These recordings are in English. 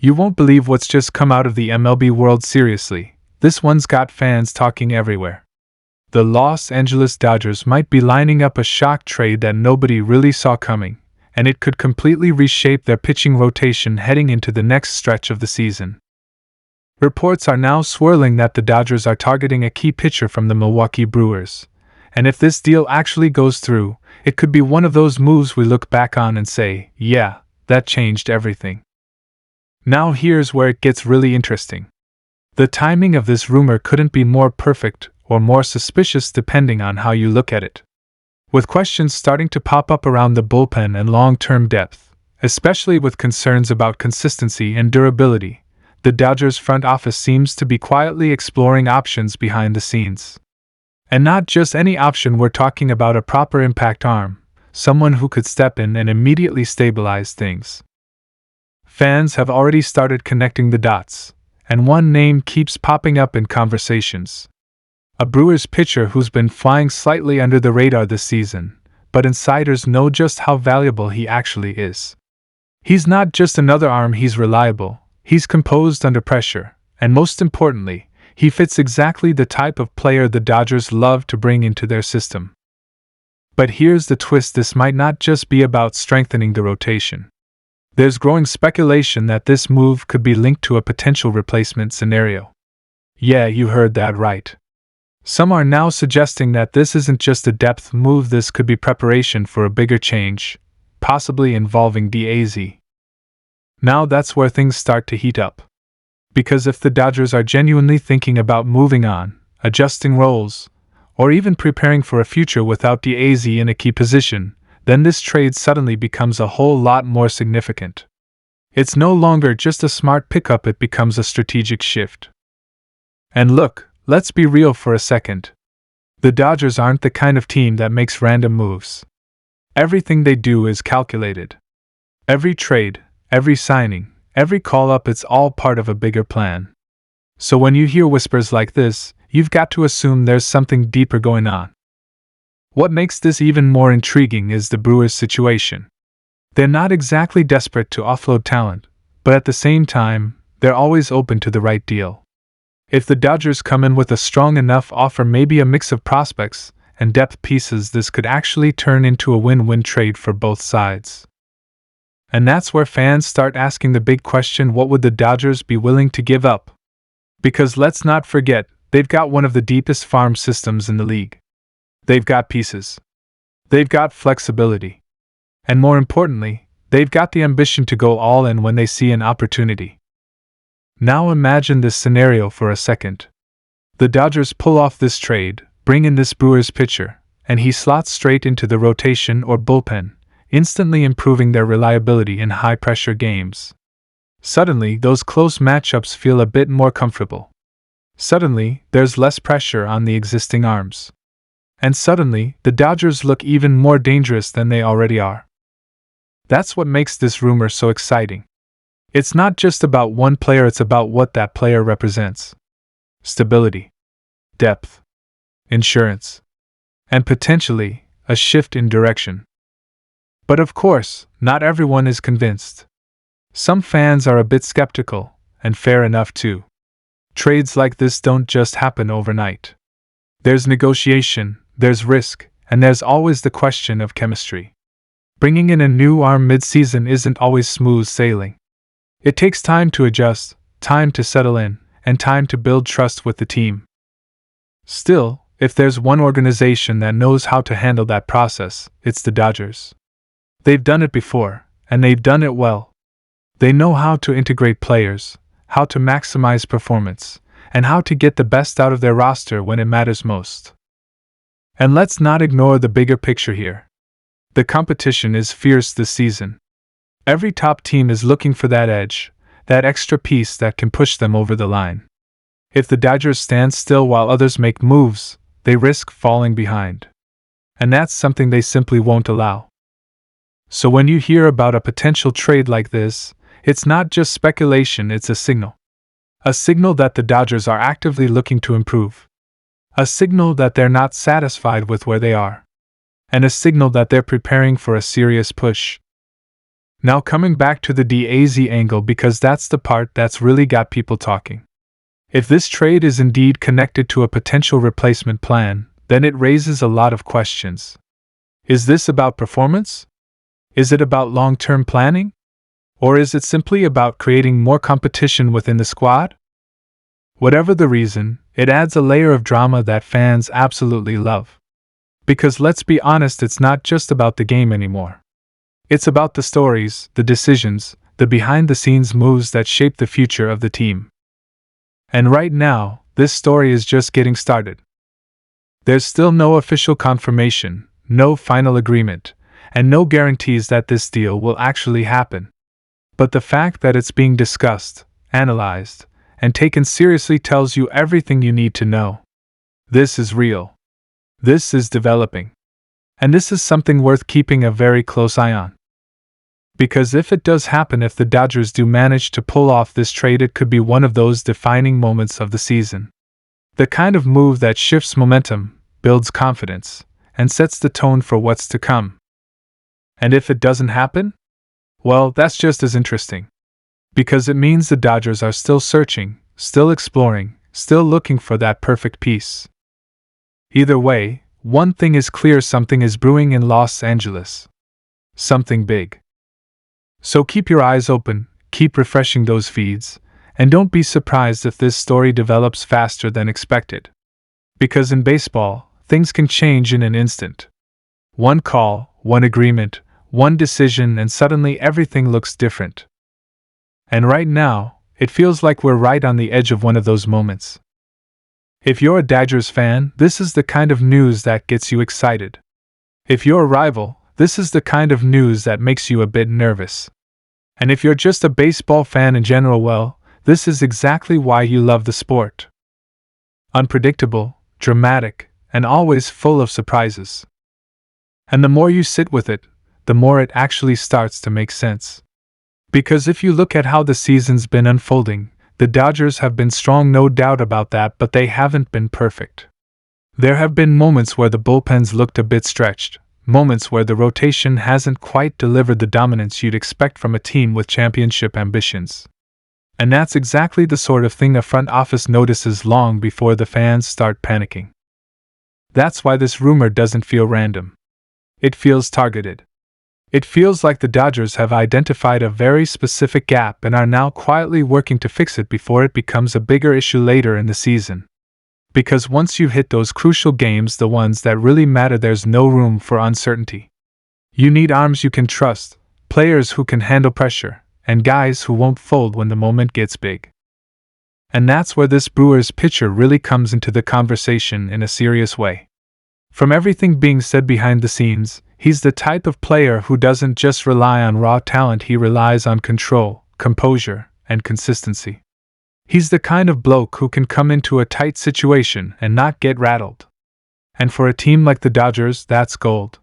You won't believe what's just come out of the MLB world. Seriously, this one's got fans talking everywhere. The Los Angeles Dodgers might be lining up a shock trade that nobody really saw coming, and it could completely reshape their pitching rotation heading into the next stretch of the season. Reports are now swirling that the Dodgers are targeting a key pitcher from the Milwaukee Brewers, and if this deal actually goes through, it could be one of those moves we look back on and say, yeah, that changed everything. Now here's where it gets really interesting. The timing of this rumor couldn't be more perfect or more suspicious depending on how you look at it. With questions starting to pop up around the bullpen and long-term depth, especially with concerns about consistency and durability, the Dodgers front office seems to be quietly exploring options behind the scenes. And not just any option, we're talking about a proper impact arm, someone who could step in and immediately stabilize things. Fans have already started connecting the dots, and one name keeps popping up in conversations. A Brewers pitcher who's been flying slightly under the radar this season, but insiders know just how valuable he actually is. He's not just another arm, he's reliable, he's composed under pressure, and most importantly, he fits exactly the type of player the Dodgers love to bring into their system. But here's the twist: this might not just be about strengthening the rotation. There's growing speculation that this move could be linked to a potential replacement scenario. Yeah, you heard that right. Some are now suggesting that this isn't just a depth move, this could be preparation for a bigger change, possibly involving Díaz'S. Now that's where things start to heat up. Because if the Dodgers are genuinely thinking about moving on, adjusting roles, or even preparing for a future without Díaz'S in a key position, then this trade suddenly becomes a whole lot more significant. It's no longer just a smart pickup, it becomes a strategic shift. And look, let's be real for a second. The Dodgers aren't the kind of team that makes random moves. Everything they do is calculated. Every trade, every signing, every call-up, it's all part of a bigger plan. So when you hear whispers like this, you've got to assume there's something deeper going on. What makes this even more intriguing is the Brewers' situation. They're not exactly desperate to offload talent, but at the same time, they're always open to the right deal. If the Dodgers come in with a strong enough offer, maybe a mix of prospects and depth pieces, this could actually turn into a win-win trade for both sides. And that's where fans start asking the big question: what would the Dodgers be willing to give up? Because let's not forget, they've got one of the deepest farm systems in the league. They've got pieces. They've got flexibility. And more importantly, they've got the ambition to go all in when they see an opportunity. Now imagine this scenario for a second. The Dodgers pull off this trade, bring in this Brewers pitcher, and he slots straight into the rotation or bullpen, instantly improving their reliability in high-pressure games. Suddenly, those close matchups feel a bit more comfortable. Suddenly, there's less pressure on the existing arms. And suddenly, the Dodgers look even more dangerous than they already are. That's what makes this rumor so exciting. It's not just about one player, it's about what that player represents. Stability, depth, insurance, and potentially a shift in direction. But of course, not everyone is convinced. Some fans are a bit skeptical, and fair enough too. Trades like this don't just happen overnight. There's negotiation, there's risk, and there's always the question of chemistry. Bringing in a new arm mid-season isn't always smooth sailing. It takes time to adjust, time to settle in, and time to build trust with the team. Still, if there's one organization that knows how to handle that process, it's the Dodgers. They've done it before, and they've done it well. They know how to integrate players, how to maximize performance, and how to get the best out of their roster when it matters most. And let's not ignore the bigger picture here. The competition is fierce this season. Every top team is looking for that edge, that extra piece that can push them over the line. If the Dodgers stand still while others make moves, they risk falling behind. And that's something they simply won't allow. So when you hear about a potential trade like this, it's not just speculation, it's a signal. A signal that the Dodgers are actively looking to improve. A signal that they're not satisfied with where they are. And a signal that they're preparing for a serious push. Now coming back to the Díaz'S angle, because that's the part that's really got people talking. If this trade is indeed connected to a potential replacement plan, then it raises a lot of questions. Is this about performance? Is it about long-term planning? Or is it simply about creating more competition within the squad? Whatever the reason, it adds a layer of drama that fans absolutely love. Because let's be honest, it's not just about the game anymore. It's about the stories, the decisions, the behind-the-scenes moves that shape the future of the team. And right now, this story is just getting started. There's still no official confirmation, no final agreement, and no guarantees that this deal will actually happen. But the fact that it's being discussed, analyzed, and taken seriously tells you everything you need to know. This is real. This is developing. And this is something worth keeping a very close eye on. Because if it does happen, if the Dodgers do manage to pull off this trade, it could be one of those defining moments of the season. The kind of move that shifts momentum, builds confidence, and sets the tone for what's to come. And if it doesn't happen? Well, that's just as interesting. Because it means the Dodgers are still searching, still exploring, still looking for that perfect piece. Either way, one thing is clear: something is brewing in Los Angeles. Something big. So keep your eyes open, keep refreshing those feeds, and don't be surprised if this story develops faster than expected. Because in baseball, things can change in an instant. One call, one agreement, one decision, and suddenly everything looks different. And right now, it feels like we're right on the edge of one of those moments. If you're a Dodgers fan, this is the kind of news that gets you excited. If you're a rival, this is the kind of news that makes you a bit nervous. And if you're just a baseball fan in general, well, this is exactly why you love the sport. Unpredictable, dramatic, and always full of surprises. And the more you sit with it, the more it actually starts to make sense. Because if you look at how the season's been unfolding, the Dodgers have been strong, no doubt about that, but they haven't been perfect. There have been moments where the bullpens looked a bit stretched, moments where the rotation hasn't quite delivered the dominance you'd expect from a team with championship ambitions. And that's exactly the sort of thing a front office notices long before the fans start panicking. That's why this rumor doesn't feel random. It feels targeted. It feels like the Dodgers have identified a very specific gap and are now quietly working to fix it before it becomes a bigger issue later in the season. Because once you've hit those crucial games, the ones that really matter, there's no room for uncertainty. You need arms you can trust, players who can handle pressure, and guys who won't fold when the moment gets big. And that's where this Brewers pitcher really comes into the conversation in a serious way. From everything being said behind the scenes, he's the type of player who doesn't just rely on raw talent, he relies on control, composure, and consistency. He's the kind of bloke who can come into a tight situation and not get rattled. And for a team like the Dodgers, that's gold.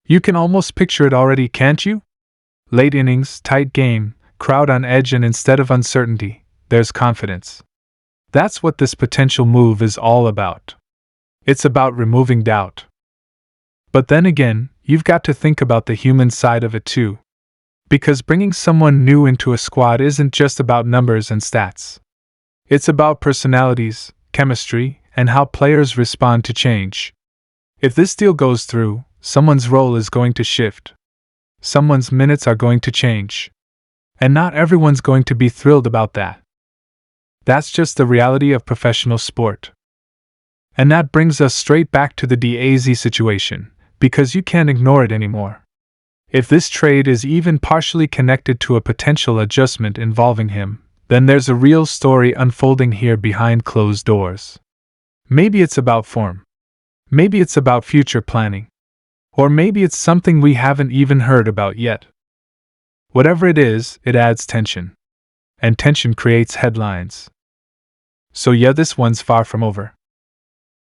You can almost picture it already, can't you? Late innings, tight game, crowd on edge, and instead of uncertainty, there's confidence. That's what this potential move is all about. It's about removing doubt. But then again, you've got to think about the human side of it too. Because bringing someone new into a squad isn't just about numbers and stats. It's about personalities, chemistry, and how players respond to change. If this deal goes through, someone's role is going to shift. Someone's minutes are going to change. And not everyone's going to be thrilled about that. That's just the reality of professional sport. And that brings us straight back to the Díaz'S situation, because you can't ignore it anymore. If this trade is even partially connected to a potential adjustment involving him, then there's a real story unfolding here behind closed doors. Maybe it's about form. Maybe it's about future planning. Or maybe it's something we haven't even heard about yet. Whatever it is, it adds tension. And tension creates headlines. So yeah, this one's far from over.